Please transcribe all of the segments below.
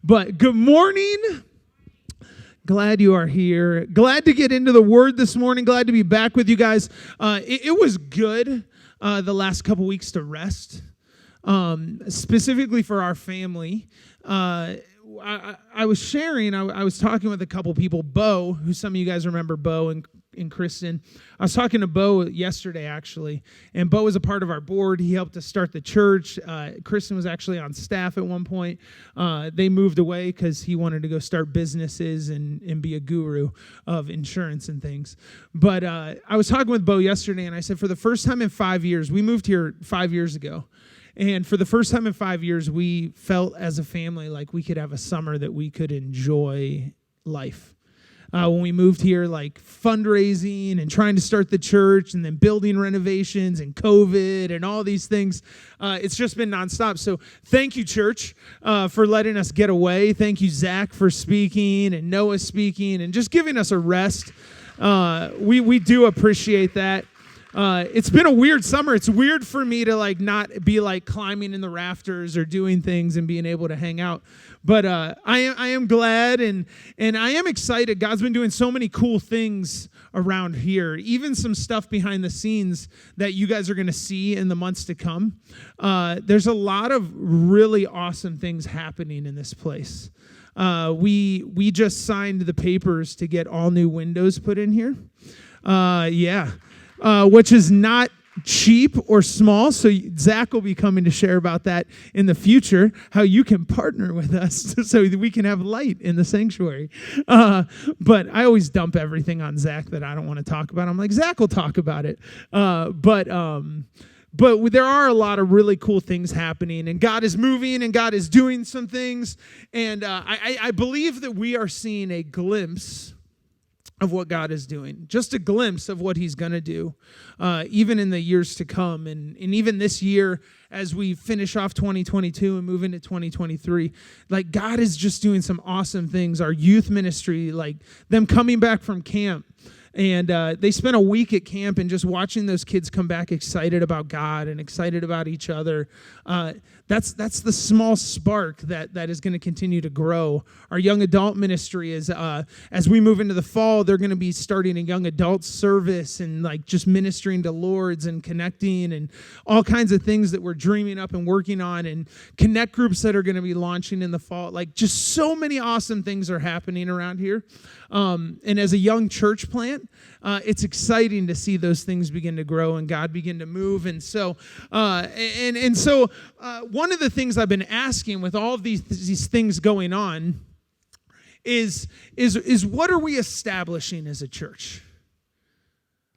But good morning. Glad you are here. Glad to get into the Word this morning. Glad to be back with you guys. It was good the last couple weeks to rest, specifically for our family. I was sharing, I was talking with a couple people, Bo, who some of you guys remember Bo and Kristen. I was talking to Bo yesterday, actually, and Bo was a part of our board. He helped us start the church. Kristen was actually on staff at one point. They moved away because he wanted to go start businesses and be a guru of insurance and things. But I was talking with Bo yesterday, and I said, for the first time in 5 years, we moved here 5 years ago. And for the first time in 5 years, we felt as a family like we could have a summer that we could enjoy life. When we moved here, like fundraising and trying to start the church and then building renovations and COVID and all these things, it's just been nonstop. So thank you, church, for letting us get away. Thank you, Zach, for speaking and Noah speaking and just giving us a rest. We do appreciate that. It's been a weird summer. It's weird for me to not be climbing in the rafters or doing things and being able to hang out. But I am glad and I am excited. God's been doing so many cool things around here, even some stuff behind the scenes that you guys are going to see in the months to come. There's a lot of really awesome things happening in this place. We just signed the papers to get all new windows put in here. Which is not cheap or small. So Zach will be coming to share about that in the future, how you can partner with us so that we can have light in the sanctuary. But I always dump everything on Zach that I don't want to talk about. I'm like, Zach will talk about it. But there are a lot of really cool things happening, and God is moving, and God is doing some things. And I believe that we are seeing a glimpse of what God is doing, just a glimpse of what he's going to do, even in the years to come. And even this year, as we finish off 2022 and move into 2023, God is just doing some awesome things. Our youth ministry, them coming back from camp, and they spent a week at camp, and just watching those kids come back excited about God and excited about each other. That's the small spark that is going to continue to grow. Our young adult ministry is, as we move into the fall, they're going to be starting a young adult service and just ministering to Lords and connecting and all kinds of things that we're dreaming up and working on, and connect groups that are going to be launching in the fall. Just so many awesome things are happening around here. And as a young church plant, it's exciting to see those things begin to grow and God begin to move. And so, one of the things I've been asking with all of these things going on is what are we establishing as a church?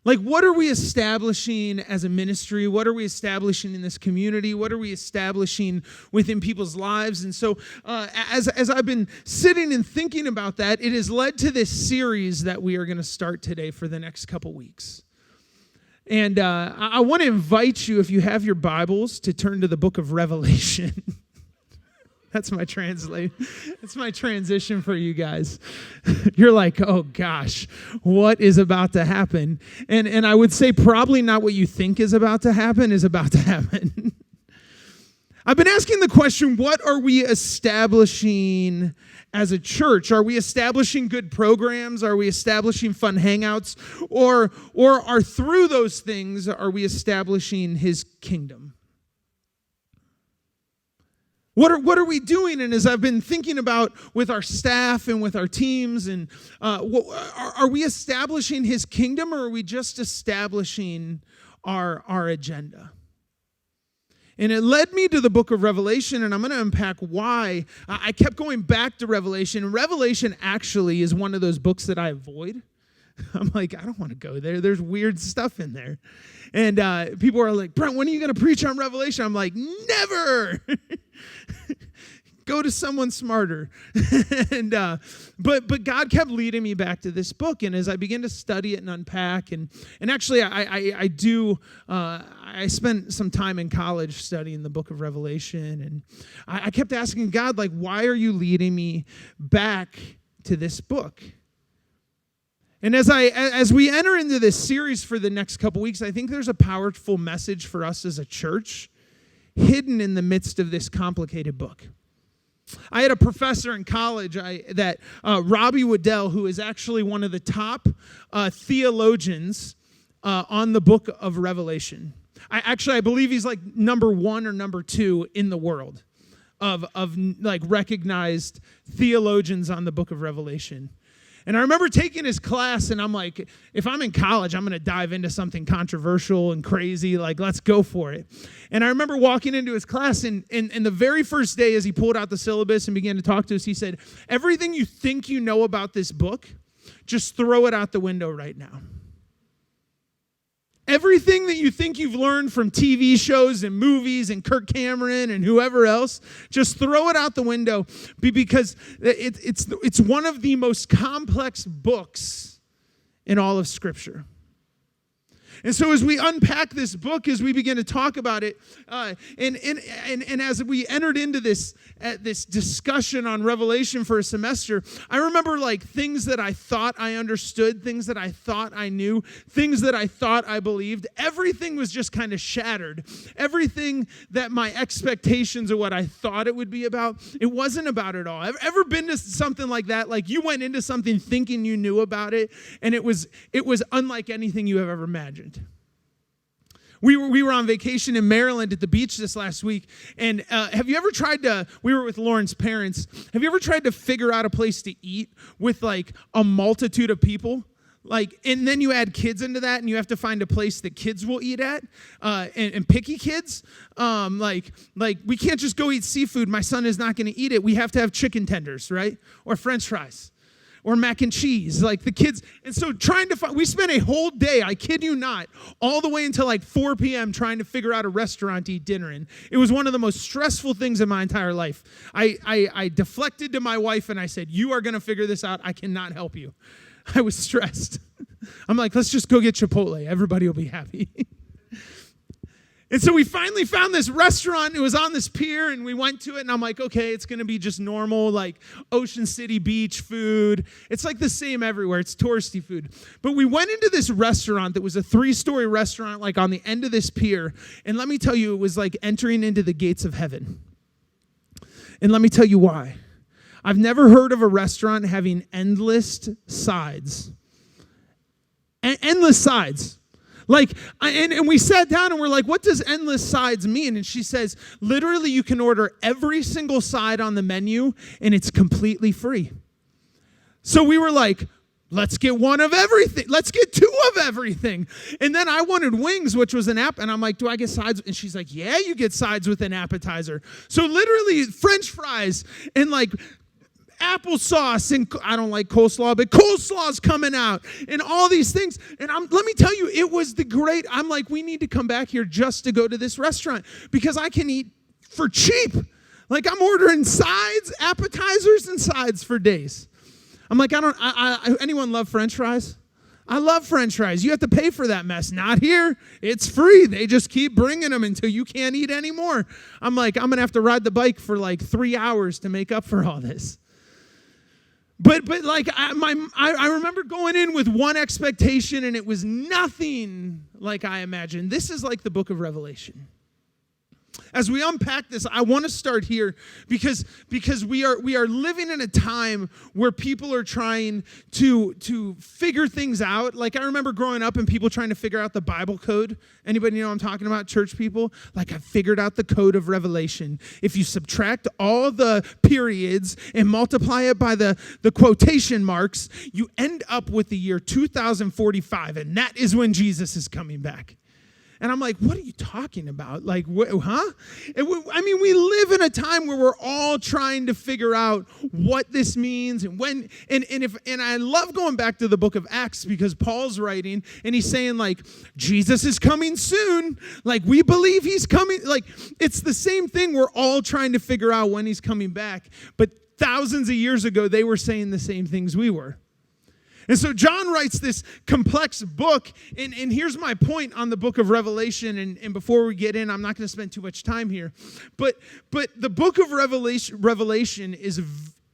What are we establishing as a ministry? What are we establishing in this community? What are we establishing within people's lives? And so as I've been sitting and thinking about that, it has led to this series that we are going to start today for the next couple weeks. And I want to invite you, if you have your Bibles, to turn to the book of Revelation. That's my That's my transition for you guys. You're like, oh gosh, what is about to happen? And I would say probably not what you think is about to happen is about to happen. I've been asking the question, what are we establishing as a church? Are we establishing good programs? Are we establishing fun hangouts? Or are through those things, are we establishing his kingdom? What are we doing? And as I've been thinking about with our staff and with our teams, and are we establishing his kingdom, or are we just establishing our agenda? And it led me to the book of Revelation, and I'm going to unpack why. I kept going back to Revelation. Revelation actually is one of those books that I avoid. I'm like, I don't want to go there. There's weird stuff in there. And people are like, Brent, when are you going to preach on Revelation? I'm like, never. Go to someone smarter. But God kept leading me back to this book, and as I began to study it and unpack, and actually I spent some time in college studying the book of Revelation, and I kept asking God, why are you leading me back to this book? And as we enter into this series for the next couple weeks, I think there's a powerful message for us as a church hidden in the midst of this complicated book. I had a professor in college Robbie Waddell, who is actually one of the top theologians on the book of Revelation. I believe he's like number 1 or number 2 in the world of like recognized theologians on the book of Revelation. And I remember taking his class, and I'm like, if I'm in college, I'm going to dive into something controversial and crazy. Like, let's go for it. And I remember walking into his class, and the very first day as he pulled out the syllabus and began to talk to us, he said, everything you think you know about this book, just throw it out the window right now. Everything that you think you've learned from TV shows and movies and Kirk Cameron and whoever else, just throw it out the window because it's one of the most complex books in all of Scripture. And so as we unpack this book, as we begin to talk about it, and as we entered into this discussion on Revelation for a semester, I remember like things that I thought I understood, things that I thought I knew, things that I thought I believed. Everything was just kind of shattered. Everything that my expectations of what I thought it would be about, it wasn't about it all. Ever been to something like that? Like you went into something thinking you knew about it, and it was unlike anything you have ever imagined. We were on vacation in Maryland at the beach this last week, and have you ever tried to, we were with Lauren's parents, have you ever tried to figure out a place to eat with like a multitude of people? Like, and then you add kids into that, and you have to find a place that kids will eat at, and picky kids. Like we can't just go eat seafood. My son is not going to eat it. We have to have chicken tenders, right? Or French fries. Or mac and cheese, like the kids. And so we spent a whole day, I kid you not, all the way until like 4 p.m. trying to figure out a restaurant to eat dinner in. It was one of the most stressful things in my entire life. I deflected to my wife and I said, you are going to figure this out. I cannot help you. I was stressed. I'm like, let's just go get Chipotle. Everybody will be happy. And so we finally found this restaurant. It was on this pier, and we went to it, and I'm like, okay, it's going to be just normal, like Ocean City beach food. It's like the same everywhere. It's touristy food. But we went into this restaurant that was a 3-story restaurant, like on the end of this pier, and let me tell you, it was like entering into the gates of heaven. And let me tell you why. I've never heard of a restaurant having endless sides. Endless sides. Like, and we sat down and we're like, what does endless sides mean? And she says, literally, you can order every single side on the menu and it's completely free. So we were like, let's get one of everything. Let's get 2 of everything. And then I wanted wings, which was an app. And I'm like, do I get sides? And she's like, yeah, you get sides with an appetizer. So literally French fries and like applesauce, and I don't like coleslaw, but coleslaw's coming out, and all these things. And let me tell you, it was I'm like, we need to come back here just to go to this restaurant because I can eat for cheap. Like I'm ordering sides, appetizers, and sides for days. I'm like, anyone love French fries? I love French fries. You have to pay for that mess. Not here. It's free. They just keep bringing them until you can't eat anymore. I'm like, I'm going to have to ride the bike for like 3 hours to make up for all this. But like I remember going in with one expectation, and it was nothing like I imagined. This is like the book of Revelation. As we unpack this, I want to start here because we are living in a time where people are trying to figure things out. Like I remember growing up and people trying to figure out the Bible code. Anybody know what I'm talking about, church people? Like I figured out the code of Revelation. If you subtract all the periods and multiply it by the quotation marks, you end up with the year 2045, and that is when Jesus is coming back. And I'm like, what are you talking about? Like, huh? I mean, we live in a time where we're all trying to figure out what this means and when. And I love going back to the book of Acts because Paul's writing and he's saying like, Jesus is coming soon. Like, we believe he's coming. Like, it's the same thing. We're all trying to figure out when he's coming back. But thousands of years ago, they were saying the same things we were. And so John writes this complex book, and here's my point on the book of Revelation, and before we get in, I'm not going to spend too much time here, but the book of Revelation is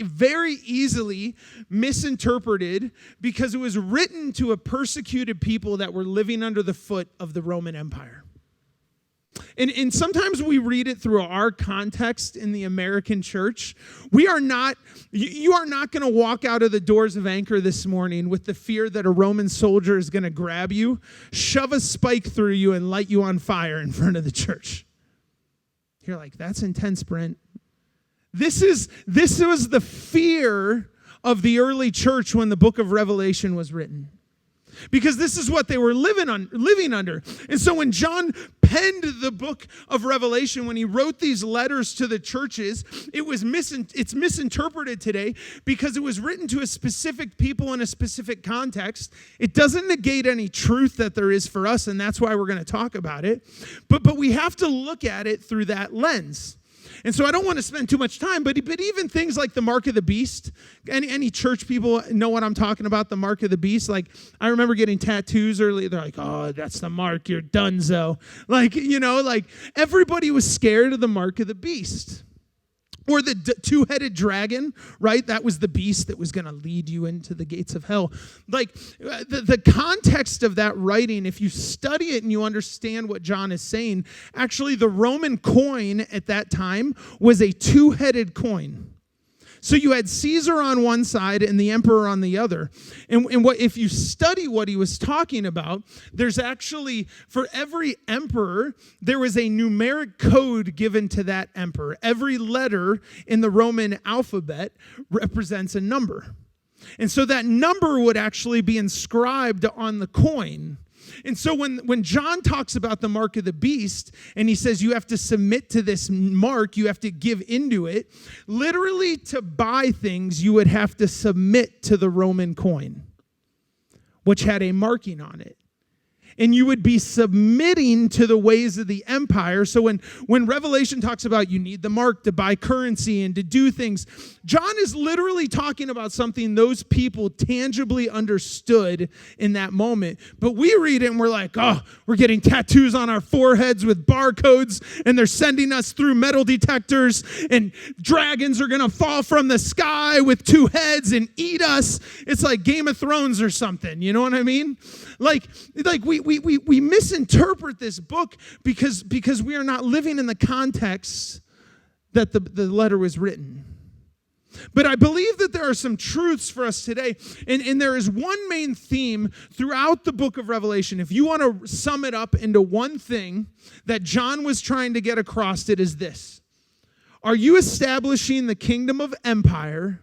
very easily misinterpreted because it was written to a persecuted people that were living under the foot of the Roman Empire. And sometimes we read it through our context in the American church. You are not going to walk out of the doors of Anchor this morning with the fear that a Roman soldier is going to grab you, shove a spike through you, and light you on fire in front of the church. You're like, that's intense, Brent. This was the fear of the early church when the book of Revelation was written. Because this is what they were living under. And so when John penned the book of Revelation, when he wrote these letters to the churches, it's misinterpreted today because it was written to a specific people in a specific context. It doesn't negate any truth that there is for us, and that's why we're going to talk about it. But we have to look at it through that lens. And so I don't want to spend too much time, but even things like the mark of the beast, any church people know what I'm talking about, the mark of the beast. Like, I remember getting tattoos early. They're like, oh, that's the mark, you're donezo. Like everybody was scared of the mark of the beast. Or the two-headed dragon, right? That was the beast that was going to lead you into the gates of hell. Like, the context of that writing, if you study it and you understand what John is saying, actually the Roman coin at that time was a two-headed coin. So you had Caesar on one side and the emperor on the other. And if you study what he was talking about, there's actually, for every emperor, there was a numeric code given to that emperor. Every letter in the Roman alphabet represents a number. And so that number would actually be inscribed on the coin. And so when John talks about the mark of the beast, and he says you have to submit to this mark, you have to give into it, literally to buy things, you would have to submit to the Roman coin, which had a marking on it. And you would be submitting to the ways of the empire. So when Revelation talks about you need the mark to buy currency and to do things, John is literally talking about something those people tangibly understood in that moment. But we read it and we're like, oh, we're getting tattoos on our foreheads with barcodes, and they're sending us through metal detectors, and dragons are going to fall from the sky with two heads and eat us. It's like Game of Thrones or something. You know what I mean? Like we misinterpret this book because we are not living in the context that the letter was written. But I believe that there are some truths for us today, and there is one main theme throughout the book of Revelation. If you want to sum it up into one thing that John was trying to get across, it is this: are you establishing the kingdom of empire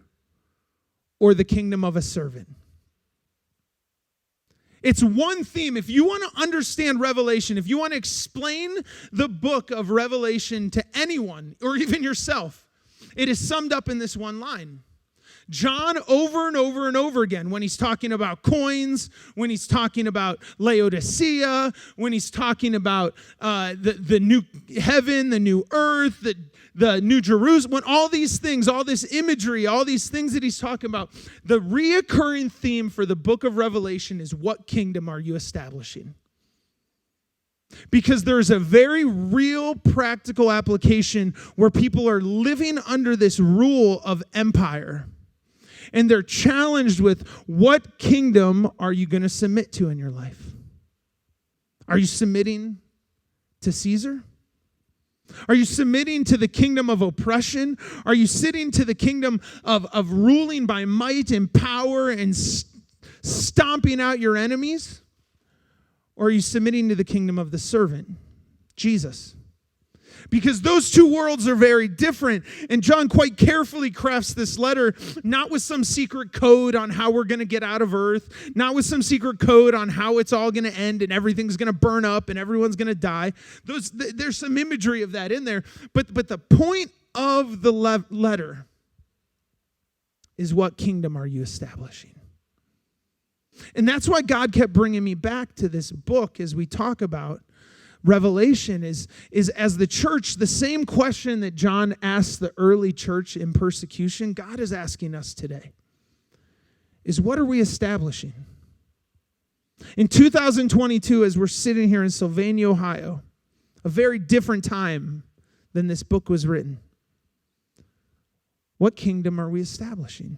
or the kingdom of a servant? It's one theme. If you want to understand Revelation, if you want to explain the book of Revelation to anyone, or even yourself, it is summed up in this one line. John, over and over and over again, when he's talking about coins, when he's talking about Laodicea, when he's talking about the new heaven, the new earth, the new Jerusalem, when all these things, all this imagery, all these things that he's talking about, the reoccurring theme for the book of Revelation is, what kingdom are you establishing? Because there's a very real practical application where people are living under this rule of empire. And they're challenged with, what kingdom are you going to submit to in your life? Are you submitting to Caesar? Are you submitting to the kingdom of oppression? Are you sitting to the kingdom of ruling by might and power and stomping out your enemies? Or are you submitting to the kingdom of the servant, Jesus? Because those two worlds are very different. And John quite carefully crafts this letter, not with some secret code on how we're going to get out of earth, not with some secret code on how it's all going to end and everything's going to burn up and everyone's going to die. There's some imagery of that in there. But the point of the letter is, what kingdom are you establishing? And that's why God kept bringing me back to this book as we talk about Revelation is as the church, the same question that John asked the early church in persecution, God is asking us today, is, what are we establishing? In 2022, as we're sitting here in Sylvania, Ohio, a very different time than this book was written, what kingdom are we establishing?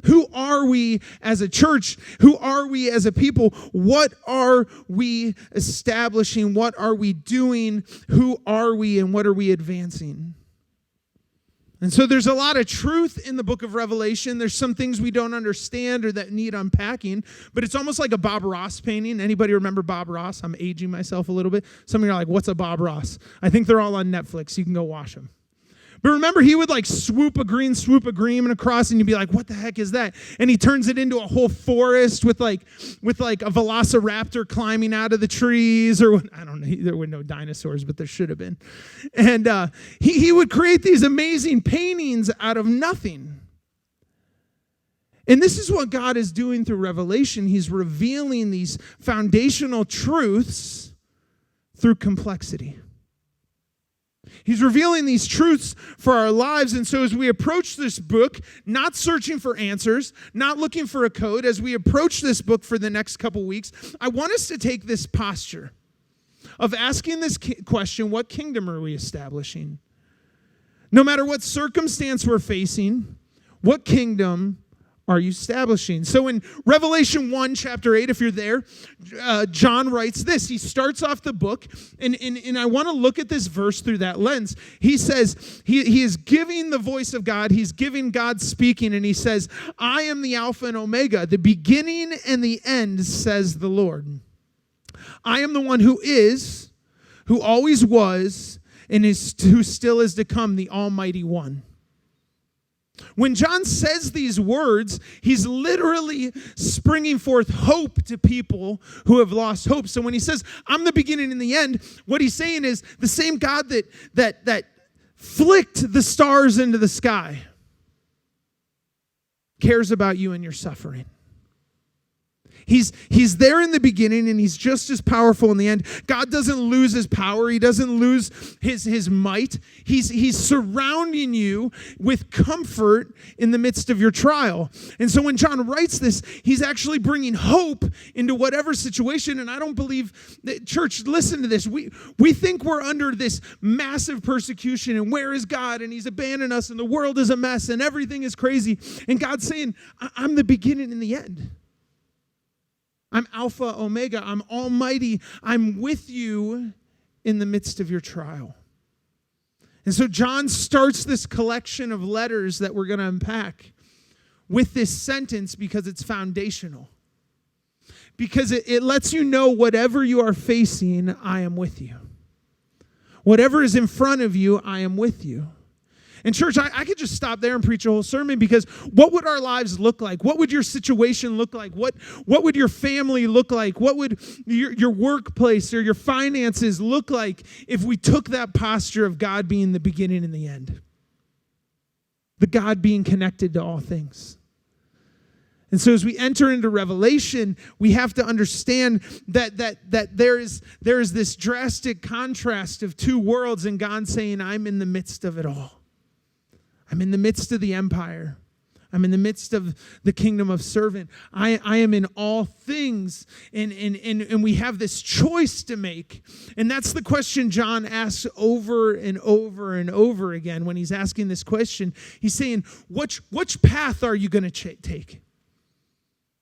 Who are we as a church? Who are we as a people? What are we establishing? What are we doing? Who are we and what are we advancing? And so there's a lot of truth in the book of Revelation. There's some things we don't understand or that need unpacking, but it's almost like a Bob Ross painting. Anybody remember Bob Ross? I'm aging myself a little bit. Some of you are like, what's a Bob Ross? I think they're all on Netflix. You can go watch them. But remember, he would like swoop a green across, and you'd be like, what the heck is that? And he turns it into a whole forest with like a velociraptor climbing out of the trees, or I don't know, there were no dinosaurs, but there should have been. And he would create these amazing paintings out of nothing. And this is what God is doing through Revelation. He's revealing these foundational truths through complexity. He's revealing these truths for our lives. And so as we approach this book, not searching for answers, not looking for a code, as we approach this book for the next couple weeks, I want us to take this posture of asking this question, what kingdom are we establishing? No matter what circumstance we're facing, what kingdom are you establishing? So in Revelation 1, chapter 8, if you're there, John writes this. He starts off the book, and I want to look at this verse through that lens. He says, he is giving the voice of God. He's giving God speaking, and he says, I am the Alpha and Omega, the beginning and the end, says the Lord. I am the one who is, who always was, and who still is to come, the Almighty One. When John says these words, he's literally springing forth hope to people who have lost hope. So when he says, I'm the beginning and the end, what he's saying is the same God that flicked the stars into the sky cares about you and your suffering. He's there in the beginning, and he's just as powerful in the end. God doesn't lose his power. He doesn't lose his might. He's surrounding you with comfort in the midst of your trial. And so when John writes this, he's actually bringing hope into whatever situation. And I don't believe that, church, listen to this. We think we're under this massive persecution, and where is God? And he's abandoned us, and the world is a mess, and everything is crazy. And God's saying, I'm the beginning and the end. I'm Alpha, Omega. I'm Almighty. I'm with you in the midst of your trial. And so John starts this collection of letters that we're going to unpack with this sentence because it's foundational. Because it lets you know whatever you are facing, I am with you. Whatever is in front of you, I am with you. And church, I could just stop there and preach a whole sermon, because what would our lives look like? What would your situation look like? What would your family look like? What would your workplace or your finances look like if we took that posture of God being the beginning and the end? The God being connected to all things. And so as we enter into Revelation, we have to understand that there is this drastic contrast of two worlds, and God saying, I'm in the midst of it all. I'm in the midst of the empire. I'm in the midst of the kingdom of servant. I am in all things. And we have this choice to make. And that's the question John asks over and over and over again when he's asking this question. He's saying, which path are you going to take?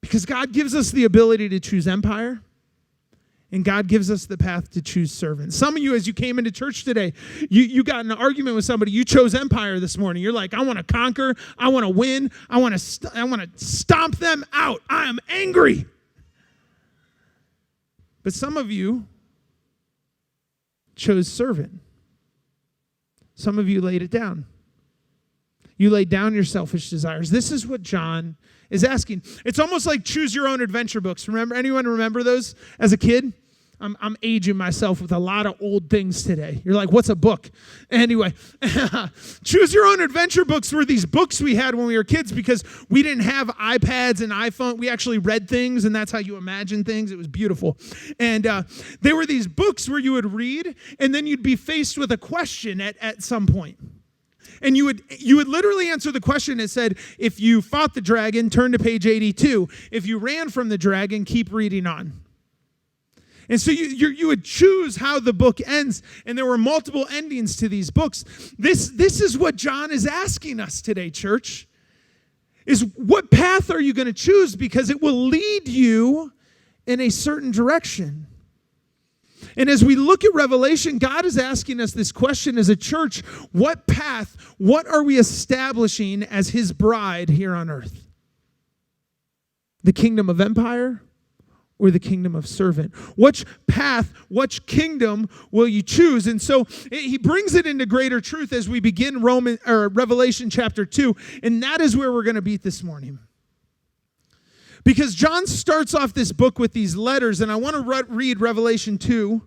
Because God gives us the ability to choose empire. And God gives us the path to choose servant. Some of you, as you came into church today, you got in an argument with somebody. You chose empire this morning. You're like, I want to conquer. I want to win. I want to stomp them out. I am angry. But some of you chose servant. Some of you laid it down. You laid down your selfish desires. This is what John is asking. It's almost like choose your own adventure books. Anyone remember those as a kid? I'm aging myself with a lot of old things today. You're like, what's a book? Anyway, choose your own adventure books were these books we had when we were kids, because we didn't have iPads and iPhone. We actually read things, and that's how you imagine things. It was beautiful. And they were these books where you would read, and then you'd be faced with a question at some point. And you would literally answer the question. It said, if you fought the dragon, turn to page 82. If you ran from the dragon, keep reading on. And so you would choose how the book ends, and there were multiple endings to these books. This is what John is asking us today, church. is what path are you going to choose? Because it will lead you in a certain direction. And as we look at Revelation, God is asking us this question as a church: what path, what are we establishing as his bride here on earth? The kingdom of empire or the kingdom of servant? Which path, which kingdom will you choose? And so he brings it into greater truth as we begin Revelation chapter 2, and that is where we're going to be this morning. Because John starts off this book with these letters, and I want to read Revelation 2,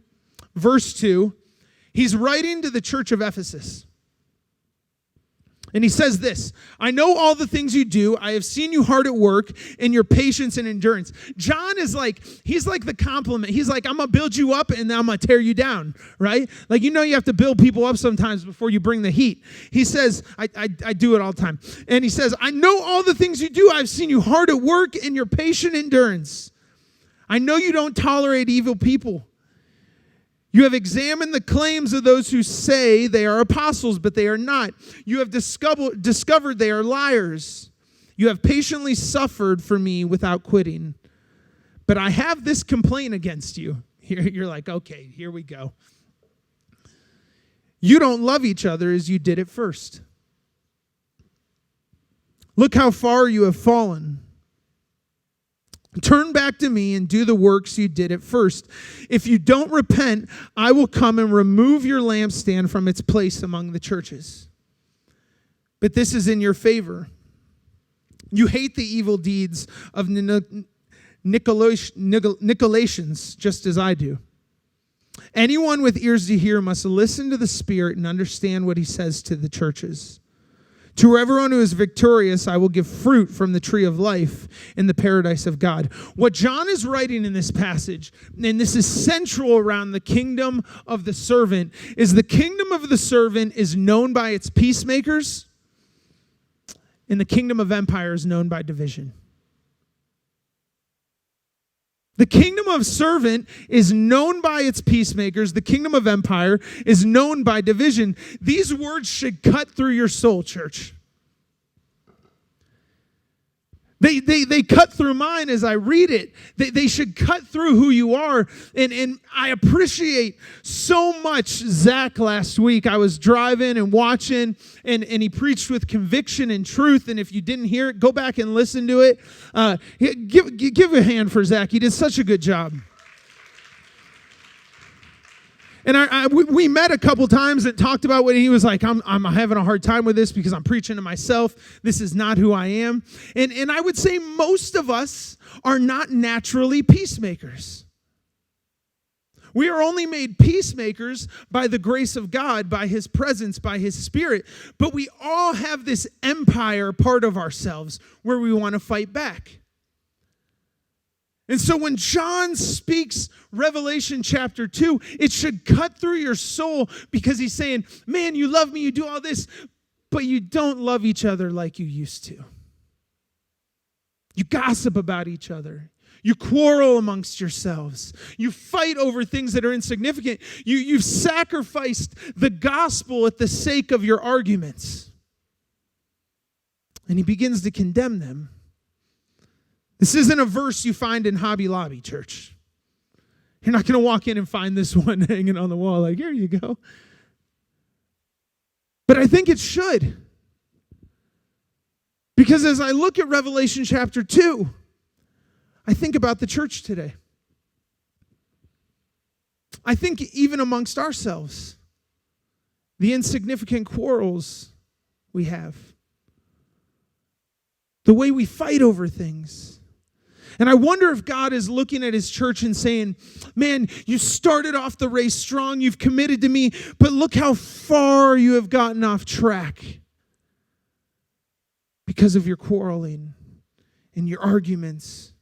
verse 2. He's writing to the church of Ephesus. And he says this: I know all the things you do. I have seen you hard at work in your patience and endurance. John is like, he's like the compliment. He's like, I'm going to build you up and then I'm going to tear you down, right? Like, you have to build people up sometimes before you bring the heat. He says, I do it all the time. And he says, I know all the things you do. I've seen you hard at work in your patient endurance. I know you don't tolerate evil people. You have examined the claims of those who say they are apostles, but they are not. You have discovered they are liars. You have patiently suffered for me without quitting. But I have this complaint against you. You're like, okay, here we go. You don't love each other as you did at first. Look how far you have fallen. Turn back to me and do the works you did at first. If you don't repent, I will come and remove your lampstand from its place among the churches. But this is in your favor. You hate the evil deeds of Nicolaitans, just as I do. Anyone with ears to hear must listen to the Spirit and understand what he says to the churches. To everyone who is victorious, I will give fruit from the tree of life in the paradise of God. What John is writing in this passage, and this is central around the kingdom of the servant, is the kingdom of the servant is known by its peacemakers, and the kingdom of empire is known by division. The kingdom of servant is known by its peacemakers. The kingdom of empire is known by division. These words should cut through your soul, church. They cut through mine as I read it. They should cut through who you are. And I appreciate so much Zach last week. I was driving and watching, and he preached with conviction and truth. And if you didn't hear it, go back and listen to it. Give a hand for Zach. He did such a good job. And we met a couple times and talked about what he was like. I'm having a hard time with this because I'm preaching to myself. This is not who I am. And I would say most of us are not naturally peacemakers. We are only made peacemakers by the grace of God, by his presence, by his Spirit. But we all have this empire part of ourselves where we want to fight back. And so when John speaks Revelation chapter 2, it should cut through your soul because he's saying, man, you love me, you do all this, but you don't love each other like you used to. You gossip about each other. You quarrel amongst yourselves. You fight over things that are insignificant. You've sacrificed the gospel at the sake of your arguments. And he begins to condemn them. This isn't a verse you find in Hobby Lobby, church. You're not going to walk in and find this one hanging on the wall like, here you go. But I think it should. Because as I look at Revelation chapter 2, I think about the church today. I think even amongst ourselves, the insignificant quarrels we have, the way we fight over things. And I wonder if God is looking at his church and saying, man, you started off the race strong, you've committed to me, but look how far you have gotten off track because of your quarreling and your arguments.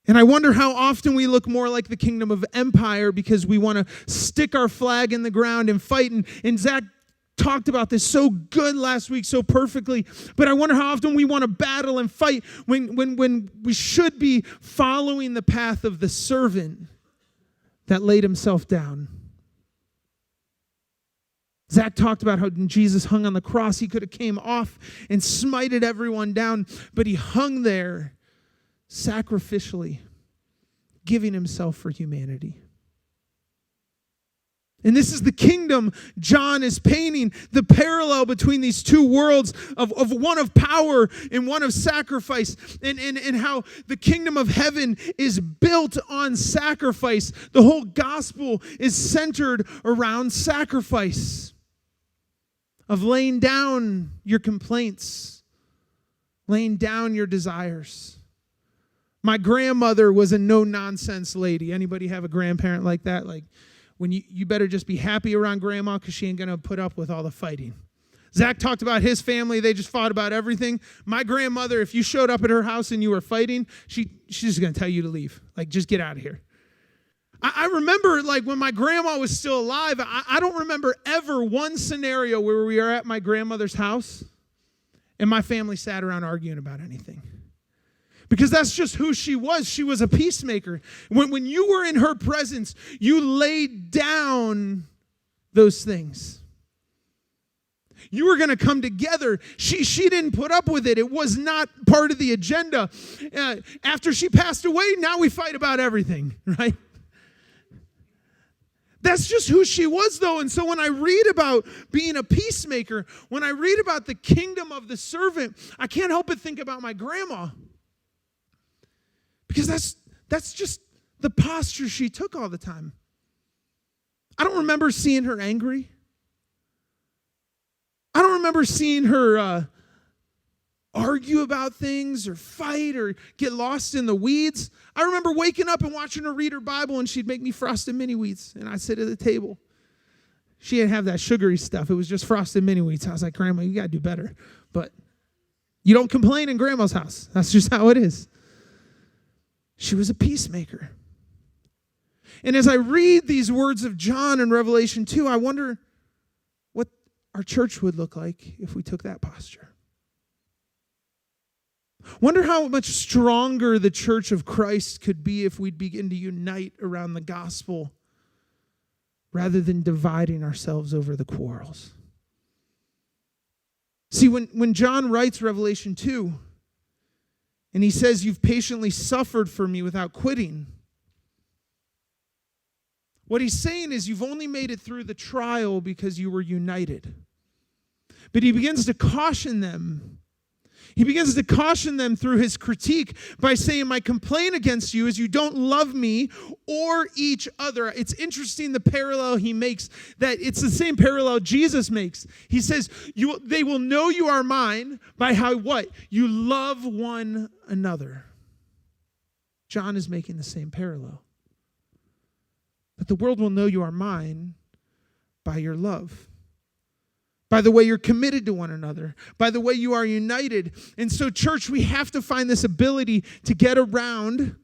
And I wonder how often we look more like the kingdom of empire because we want to stick our flag in the ground and fight. And Zach talked about this so good last week, so perfectly. But I wonder how often we want to battle and fight when we should be following the path of the servant that laid himself down. Zach talked about how when Jesus hung on the cross, he could have came off and smited everyone down, but he hung there sacrificially, giving himself for humanity. And this is the kingdom John is painting, the parallel between these two worlds of one of power and one of sacrifice, and how the kingdom of heaven is built on sacrifice. The whole gospel is centered around sacrifice, of laying down your complaints, laying down your desires. My grandmother was a no-nonsense lady. Anybody have a grandparent like that? Like, when you better just be happy around grandma because she ain't going to put up with all the fighting. Zach talked about his family. They just fought about everything. My grandmother, if you showed up at her house and you were fighting, she's just going to tell you to leave. Like, just get out of here. I remember, like, when my grandma was still alive, I don't remember ever one scenario where we were at my grandmother's house and my family sat around arguing about anything. Because that's just who she was. She was a peacemaker. When you were in her presence, you laid down those things. You were going to come together. She didn't put up with it. It was not part of the agenda. After she passed away, now we fight about everything, right? That's just who she was, though. And so when I read about being a peacemaker, when I read about the kingdom of the servant, I can't help but think about my grandma. Because that's just the posture she took all the time. I don't remember seeing her angry. I don't remember seeing her argue about things or fight or get lost in the weeds. I remember waking up and watching her read her Bible, and she'd make me frosted mini wheats, and I'd sit at the table. She didn't have that sugary stuff. It was just frosted mini wheats. I was like, Grandma, you got to do better. But you don't complain in Grandma's house. That's just how it is. She was a peacemaker. And as I read these words of John in Revelation 2, I wonder what our church would look like if we took that posture. Wonder how much stronger the church of Christ could be if we'd begin to unite around the gospel rather than dividing ourselves over the quarrels. See, when John writes Revelation 2, and he says, you've patiently suffered for me without quitting, what he's saying is you've only made it through the trial because you were united. But he begins to caution them. He begins to caution them through his critique by saying, my complaint against you is you don't love me or each other. It's interesting the parallel he makes, that it's the same parallel Jesus makes. He says, they will know you are mine by how what? You love one another. John is making the same parallel. But the world will know you are mine by your love, by the way you're committed to one another, by the way you are united. And so, church, we have to find this ability to get around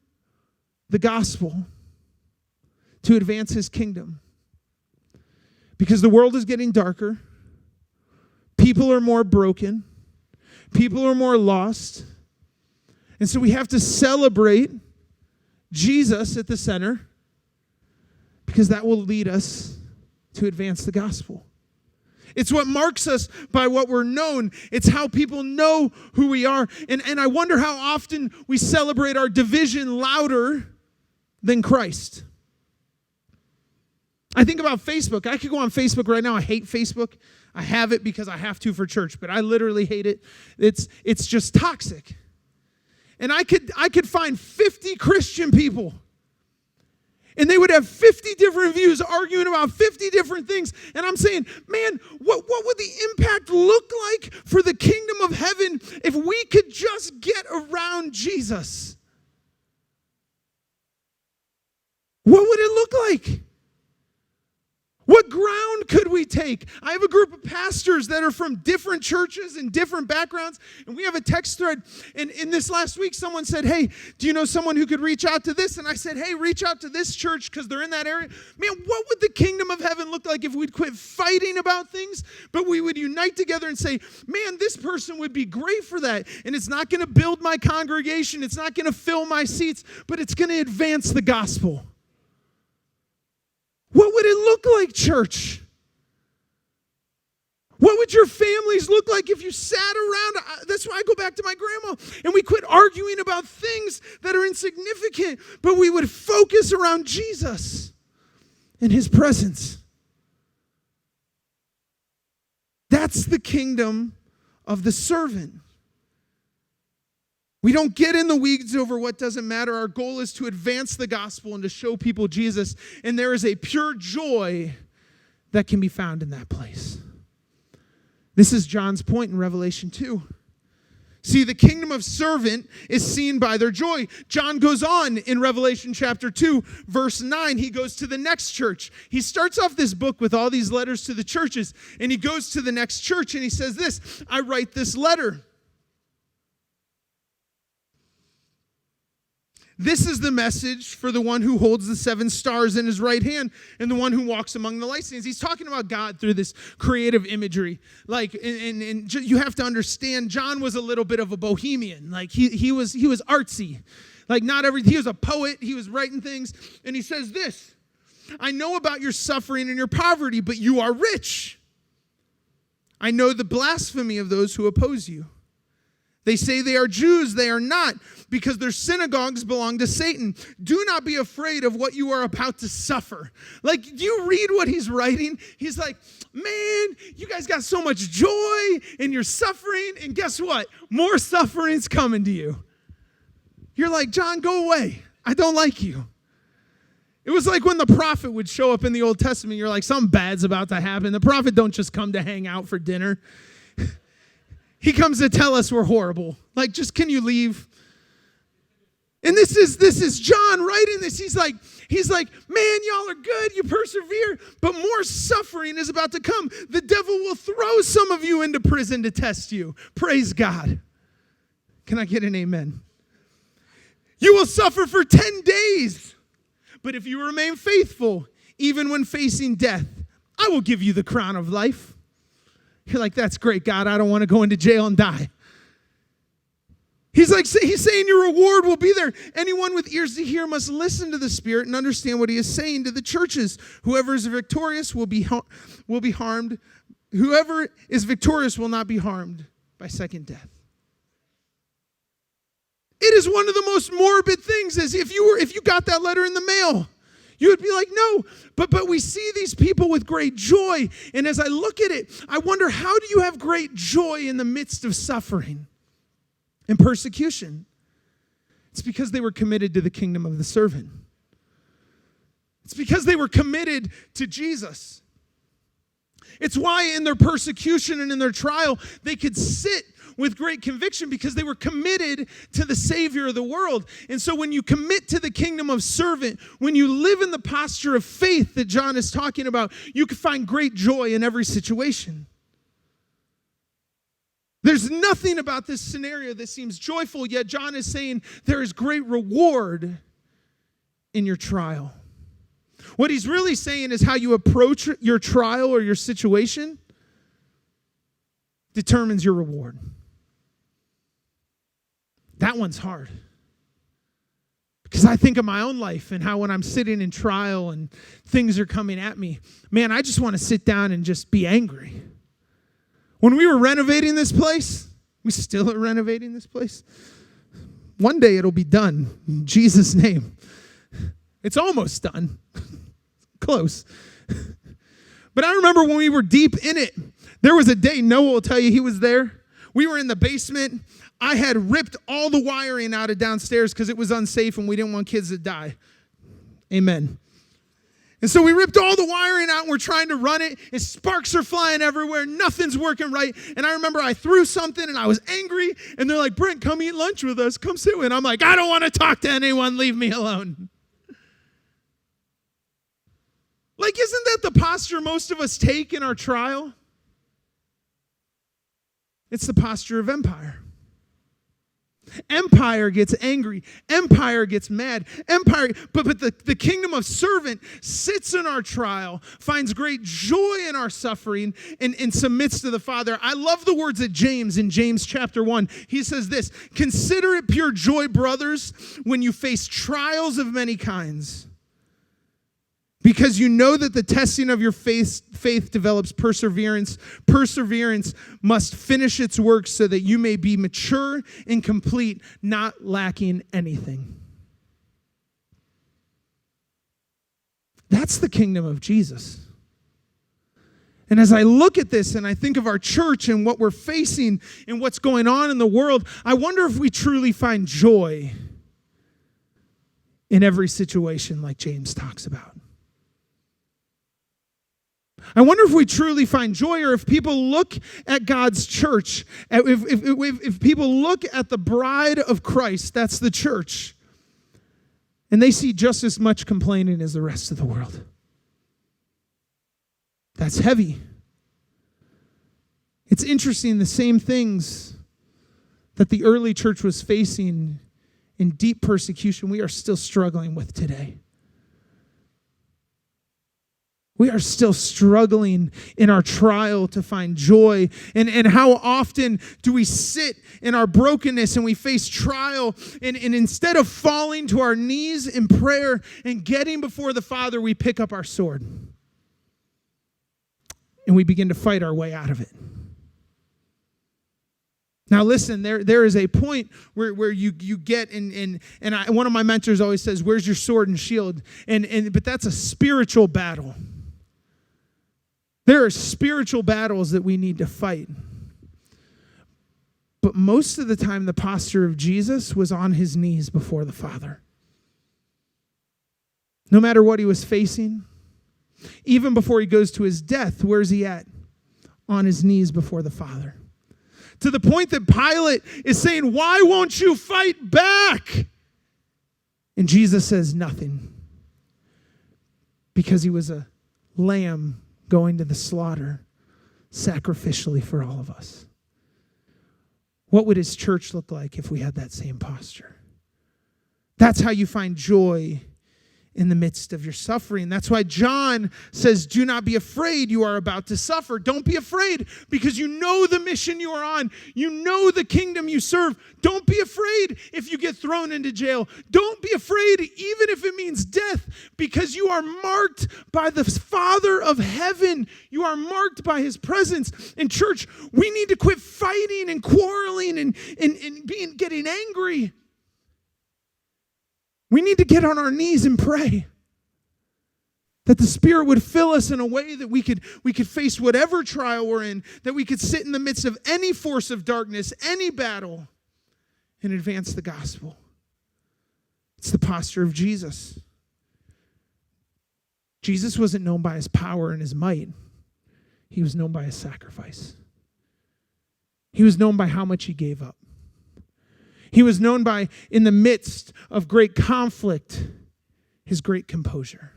the gospel to advance his kingdom. Because the world is getting darker. People are more broken. People are more lost. And so we have to celebrate Jesus at the center, because that will lead us to advance the gospel. It's what marks us by what we're known. It's how people know who we are. And I wonder how often we celebrate our division louder than Christ. I think about Facebook. I could go on Facebook right now. I hate Facebook. I have it because I have to for church, but I literally hate it. It's just toxic. And I could find 50 Christian people, and they would have 50 different views arguing about 50 different things. And I'm saying, man, what would the impact look like for the kingdom of heaven if we could just get around Jesus? What would it look like? What ground could we take? I have a group of pastors that are from different churches and different backgrounds, and we have a text thread. And in this last week, someone said, hey, do you know someone who could reach out to this? And I said, hey, reach out to this church because they're in that area. Man, what would the kingdom of heaven look like if we'd quit fighting about things, but we would unite together and say, man, this person would be great for that. And it's not going to build my congregation. It's not going to fill my seats, but it's going to advance the gospel. What would it look like, church? What would your families look like if you sat around? That's why I go back to my grandma. And we quit arguing about things that are insignificant, but we would focus around Jesus and his presence. That's the kingdom of the servant. We don't get in the weeds over what doesn't matter. Our goal is to advance the gospel and to show people Jesus. And there is a pure joy that can be found in that place. This is John's point in Revelation 2. See, the kingdom of servant is seen by their joy. John goes on in Revelation chapter 2, verse 9. He goes to the next church. He starts off this book with all these letters to the churches, and he goes to the next church, and he says this, I write this letter. This is the message for the one who holds the 7 stars in his right hand and the one who walks among the lampstands. He's talking about God through this creative imagery. Like, and you have to understand, John was a little bit of a bohemian. Like, he was artsy. Like, he was a poet. He was writing things. And he says this, I know about your suffering and your poverty, but you are rich. I know the blasphemy of those who oppose you. They say they are Jews, they are not, because their synagogues belong to Satan. Do not be afraid of what you are about to suffer. Like, do you read what he's writing? He's like, man, you guys got so much joy in your suffering, and guess what? More suffering's coming to you. You're like, John, go away. I don't like you. It was like when the prophet would show up in the Old Testament, you're like, something bad's about to happen. The prophet don't just come to hang out for dinner. He comes to tell us we're horrible. Like, just can you leave? And this is John writing this. He's like, man, y'all are good. You persevere, but more suffering is about to come. The devil will throw some of you into prison to test you. Praise God. Can I get an amen? You will suffer for 10 days, but if you remain faithful, even when facing death, I will give you the crown of life. You're like, that's great, God. I don't want to go into jail and die. He's saying your reward will be there. Anyone with ears to hear must listen to the Spirit and understand what he is saying to the churches. Whoever is victorious will be harmed. Whoever is victorious will not be harmed by second death. It is one of the most morbid things, as if you got that letter in the mail. You would be like, no, but we see these people with great joy. And as I look at it, I wonder, how do you have great joy in the midst of suffering and persecution? It's because they were committed to the kingdom of the servant. It's because they were committed to Jesus. It's why in their persecution and in their trial, they could sit with great conviction, because they were committed to the Savior of the world. And so when you commit to the kingdom of servant, when you live in the posture of faith that John is talking about, you can find great joy in every situation. There's nothing about this scenario that seems joyful, yet John is saying there is great reward in your trial. What he's really saying is how you approach your trial or your situation determines your reward. That one's hard. Because I think of my own life and how when I'm sitting in trial and things are coming at me, man, I just want to sit down and just be angry. When we were renovating this place, we still are renovating this place. One day it'll be done, in Jesus' name. It's almost done. Close. But I remember when we were deep in it, there was a day, Noah will tell you he was there. We were in the basement. I had ripped all the wiring out of downstairs because it was unsafe and we didn't want kids to die. Amen. And so we ripped all the wiring out and we're trying to run it, and sparks are flying everywhere. Nothing's working right. And I remember I threw something and I was angry, and they're like, Brent, come eat lunch with us. Come sit with. And I'm like, I don't want to talk to anyone. Leave me alone. Like, isn't that the posture most of us take in our trial? It's the posture of empire. Empire gets angry. Empire gets mad. But the kingdom of servant sits in our trial, finds great joy in our suffering, and submits to the Father. I love the words of James in James chapter 1. He says this, consider it pure joy, brothers, when you face trials of many kinds. Because you know that the testing of your faith develops perseverance. Perseverance must finish its work so that you may be mature and complete, not lacking anything. That's the kingdom of Jesus. And as I look at this and I think of our church and what we're facing and what's going on in the world, I wonder if we truly find joy in every situation like James talks about. I wonder if we truly find joy, or if people look at God's church, if people look at the bride of Christ, that's the church, and they see just as much complaining as the rest of the world. That's heavy. It's interesting, the same things that the early church was facing in deep persecution, we are still struggling with today. We are still struggling in our trial to find joy. And how often do we sit in our brokenness and we face trial, and instead of falling to our knees in prayer and getting before the Father, we pick up our sword. And we begin to fight our way out of it. Now listen, there is a point where you get, one of my mentors always says, where's your sword and shield? But that's a spiritual battle. There are spiritual battles that we need to fight. But most of the time, the posture of Jesus was on his knees before the Father. No matter what he was facing, even before he goes to his death, where's he at? On his knees before the Father. To the point that Pilate is saying, why won't you fight back? And Jesus says nothing. Because he was a lamb going to the slaughter sacrificially for all of us. What would his church look like if we had that same posture? That's how you find joy in the midst of your suffering. That's why John says, do not be afraid, you are about to suffer. Don't be afraid, because you know the mission you are on. You know the kingdom you serve. Don't be afraid if you get thrown into jail. Don't be afraid even if it means death, because you are marked by the Father of heaven. You are marked by his presence. In church, we need to quit fighting and quarreling and getting angry. We need to get on our knees and pray that the Spirit would fill us in a way that we could face whatever trial we're in, that we could sit in the midst of any force of darkness, any battle, and advance the gospel. It's the posture of Jesus. Jesus wasn't known by his power and his might. He was known by his sacrifice. He was known by how much he gave up. He was known by, in the midst of great conflict, his great composure.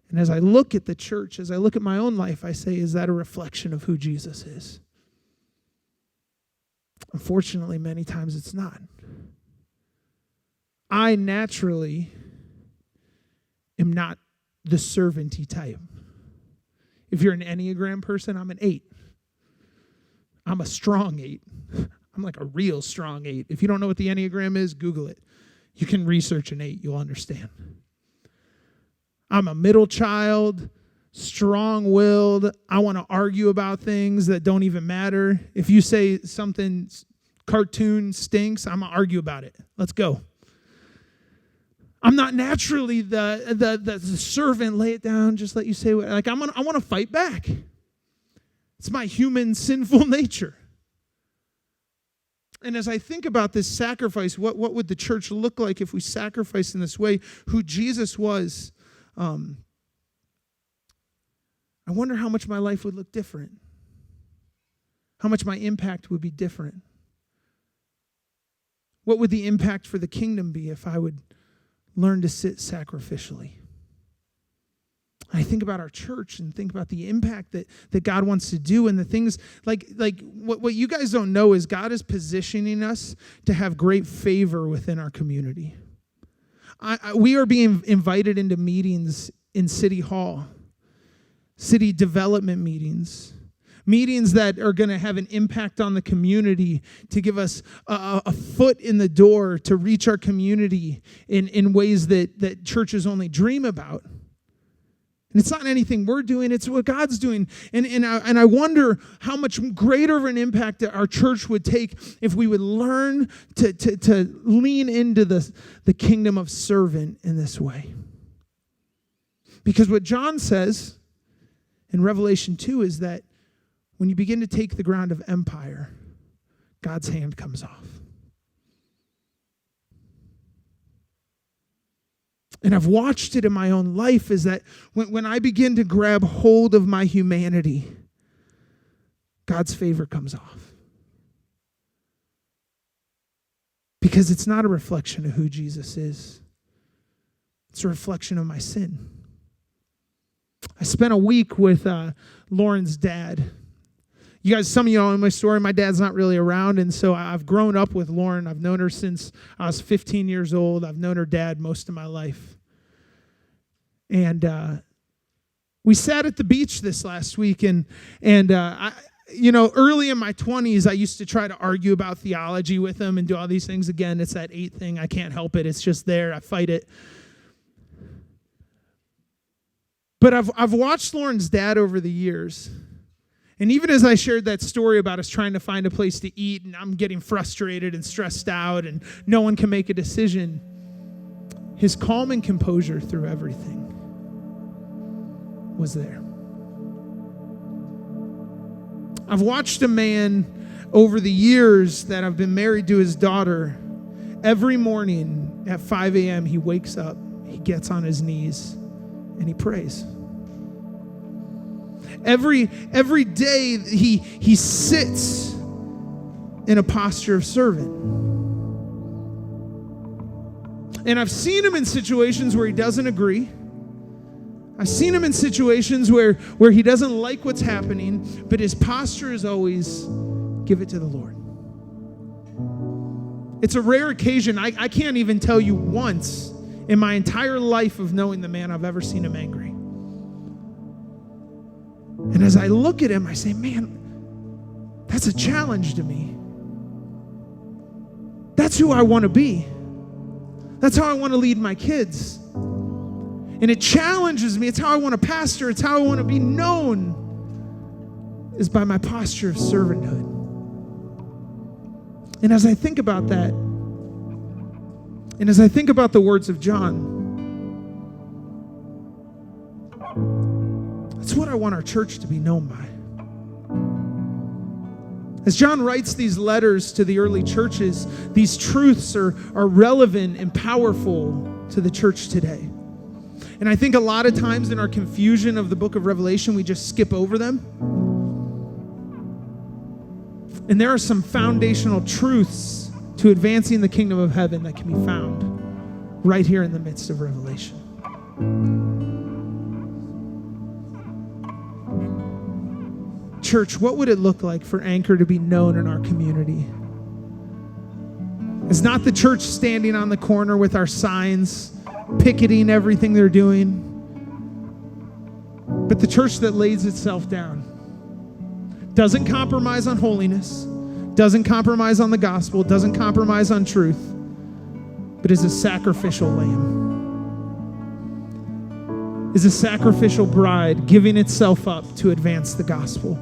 And as I look at the church, as I look at my own life, I say, is that a reflection of who Jesus is? Unfortunately, many times it's not. I naturally am not the servant-y type. If you're an Enneagram person, I'm an 8. I'm a strong 8. I'm like a real strong 8. If you don't know what the Enneagram is, Google it. You can research an 8. You'll understand. I'm a middle child, strong-willed. I want to argue about things that don't even matter. If you say something cartoon stinks, I'm going to argue about it. Let's go. I'm not naturally the servant, lay it down, just let you say what. Like I want to fight back. It's my human sinful nature. And as I think about this sacrifice, what would the church look like if we sacrificed in this way? Who Jesus was, I wonder how much my life would look different. How much my impact would be different. What would the impact for the kingdom be if I would learn to sit sacrificially? I think about our church and think about the impact that God wants to do, and the things like what you guys don't know is God is positioning us to have great favor within our community. We are being invited into meetings in City Hall, city development meetings, Meetings that are going to have an impact on the community, to give us a foot in the door to reach our community in ways that churches only dream about. And it's not anything we're doing, it's what God's doing. And I wonder how much greater of an impact that our church would take if we would learn to lean into the kingdom of servant in this way. Because what John says in Revelation 2 is that when you begin to take the ground of empire, God's hand comes off. And I've watched it in my own life, is that when I begin to grab hold of my humanity, God's favor comes off. Because it's not a reflection of who Jesus is. It's a reflection of my sin. I spent a week with Lauren's dad. You guys, some of you know my story. My dad's not really around, and so I've grown up with Lauren. I've known her since I was 15 years old. I've known her dad most of my life. And we sat at the beach this last week, and I, early in my 20s, I used to try to argue about theology with him and do all these things. Again, it's that 8 thing. I can't help it. It's just there. I fight it. But I've watched Lauren's dad over the years. And even as I shared that story about us trying to find a place to eat, and I'm getting frustrated and stressed out, and no one can make a decision, his calm and composure through everything was there. I've watched a man over the years that I've been married to his daughter. Every morning at 5 a.m. he wakes up, he gets on his knees, and he prays. Every day he sits in a posture of servant. And I've seen him in situations where he doesn't agree. I've seen him in situations where he doesn't like what's happening, but his posture is always, give it to the Lord. It's a rare occasion. I can't even tell you once in my entire life of knowing the man I've ever seen him angry. And as I look at him, I say, man, that's a challenge to me. That's who I want to be. That's how I want to lead my kids. And it challenges me. It's how I want to pastor. It's how I want to be known, is by my posture of servanthood. And as I think about that, and as I think about the words of John, that's what I want our church to be known by. As John writes these letters to the early churches, these truths are relevant and powerful to the church today. And I think a lot of times in our confusion of the book of Revelation, we just skip over them. And there are some foundational truths to advancing the kingdom of heaven that can be found right here in the midst of Revelation. Church, what would it look like for Anchor to be known in our community? It's not the church standing on the corner with our signs, picketing everything they're doing, but the church that lays itself down, doesn't compromise on holiness, doesn't compromise on the gospel, doesn't compromise on truth, but is a sacrificial lamb, is a sacrificial bride giving itself up to advance the gospel.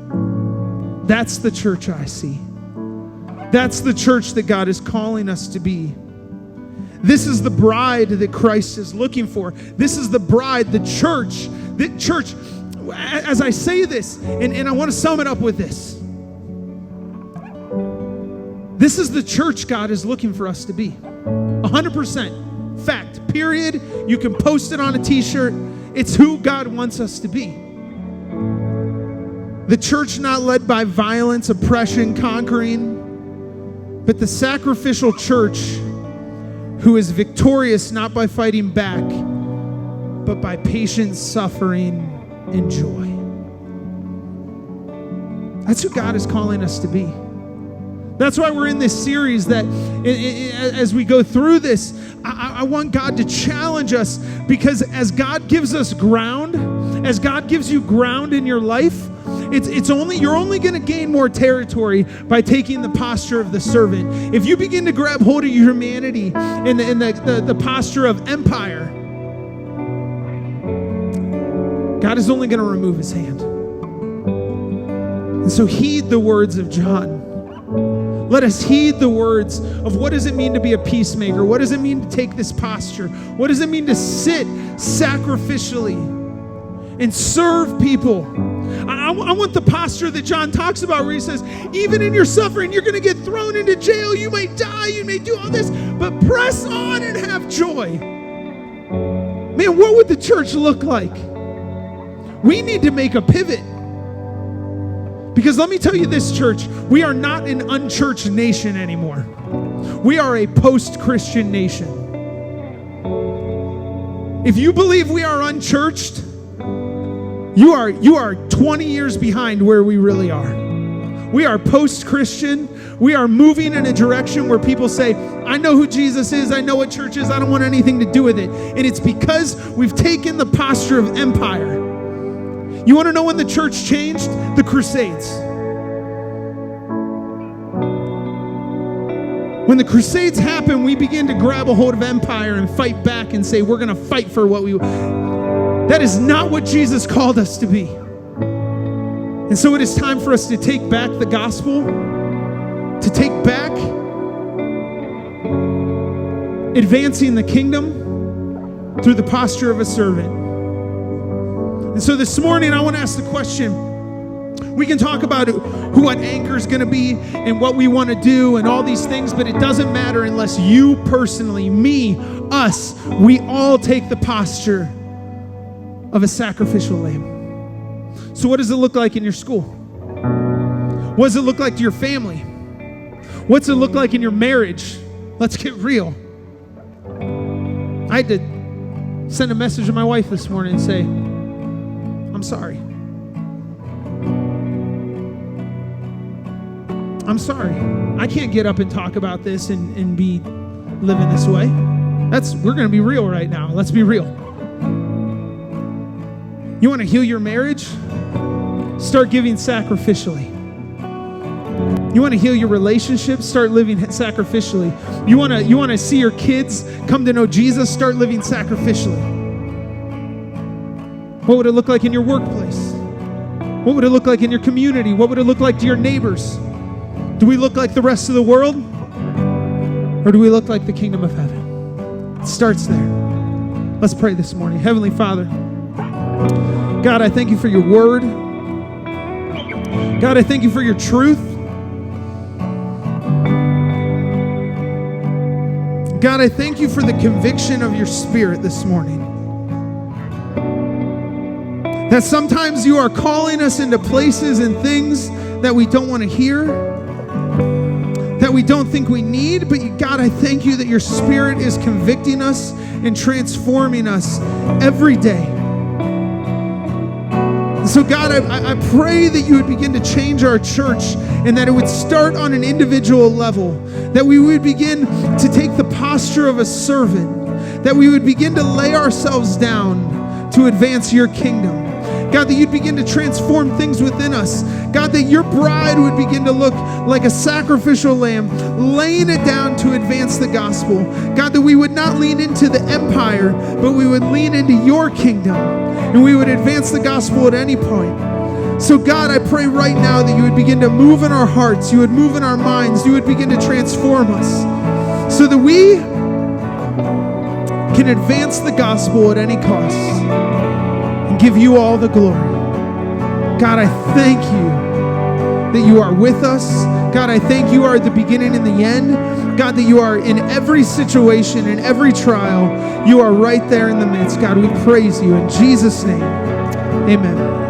That's the church I see. That's the church that God is calling us to be. This is the bride that Christ is looking for. This is the bride, the church. The church, as I say this, and I want to sum it up with this. This is the church God is looking for us to be. 100%. Fact, period. You can post it on a t-shirt. It's who God wants us to be. The church not led by violence, oppression, conquering, but the sacrificial church who is victorious not by fighting back, but by patience, suffering, and joy. That's who God is calling us to be. That's why we're in this series that as we go through this, I want God to challenge us, because as God gives us ground, as God gives you ground in your life, You're only going to gain more territory by taking the posture of the servant. If you begin to grab hold of your humanity in the posture of empire, God is only going to remove his hand. And so heed the words of John. Let us heed the words of what does it mean to be a peacemaker? What does it mean to take this posture? What does it mean to sit sacrificially and serve people? I want the posture that John talks about where he says, even in your suffering, you're going to get thrown into jail. You may die. You may do all this, but press on and have joy. Man, what would the church look like? We need to make a pivot. Because let me tell you this, church, we are not an unchurched nation anymore. We are a post-Christian nation. If you believe we are unchurched, you are 20 years behind where we really are. We are post-Christian. We are moving in a direction where people say, I know who Jesus is. I know what church is. I don't want anything to do with it. And it's because we've taken the posture of empire. You want to know when the church changed? The Crusades. When the Crusades happened, we began to grab a hold of empire and fight back and say, we're going to fight for what we... That is not what Jesus called us to be. And so it is time for us to take back the gospel, to take back advancing the kingdom through the posture of a servant. And so this morning, I want to ask the question. We can talk about what anchor is going to be and what we want to do and all these things, but it doesn't matter unless you personally, me, us, we all take the posture of a sacrificial lamb. So what does it look like in your school? What does it look like to your family? What's it look like in your marriage? Let's get real. I had to send a message to my wife this morning and say, I'm sorry. I'm sorry. I can't get up and talk about this and be living this way. We're going to be real right now. Let's be real. You want to heal your marriage? Start giving sacrificially. You want to heal your relationships? Start living sacrificially. You want to see your kids come to know Jesus? Start living sacrificially. What would it look like in your workplace? What would it look like in your community? What would it look like to your neighbors? Do we look like the rest of the world? Or do we look like the kingdom of heaven? It starts there. Let's pray this morning. Heavenly Father, God, I thank you for your word. God, I thank you for your truth. God, I thank you for the conviction of your spirit this morning. That sometimes you are calling us into places and things that we don't want to hear, that we don't think we need, but God, I thank you that your spirit is convicting us and transforming us every day. So God, I pray that you would begin to change our church and that it would start on an individual level, that we would begin to take the posture of a servant, that we would begin to lay ourselves down to advance your kingdom. God, that you'd begin to transform things within us. God, that your bride would begin to look like a sacrificial lamb, laying it down to advance the gospel. God, that we would not lean into the empire, but we would lean into your kingdom, and we would advance the gospel at any point. So God, I pray right now that you would begin to move in our hearts, you would move in our minds, you would begin to transform us, so that we can advance the gospel at any cost. Give you all the glory. God, I thank you that you are with us. God, I thank you are at the beginning and the end. God, that you are in every situation, in every trial. You are right there in the midst. God, we praise you in Jesus' name. Amen.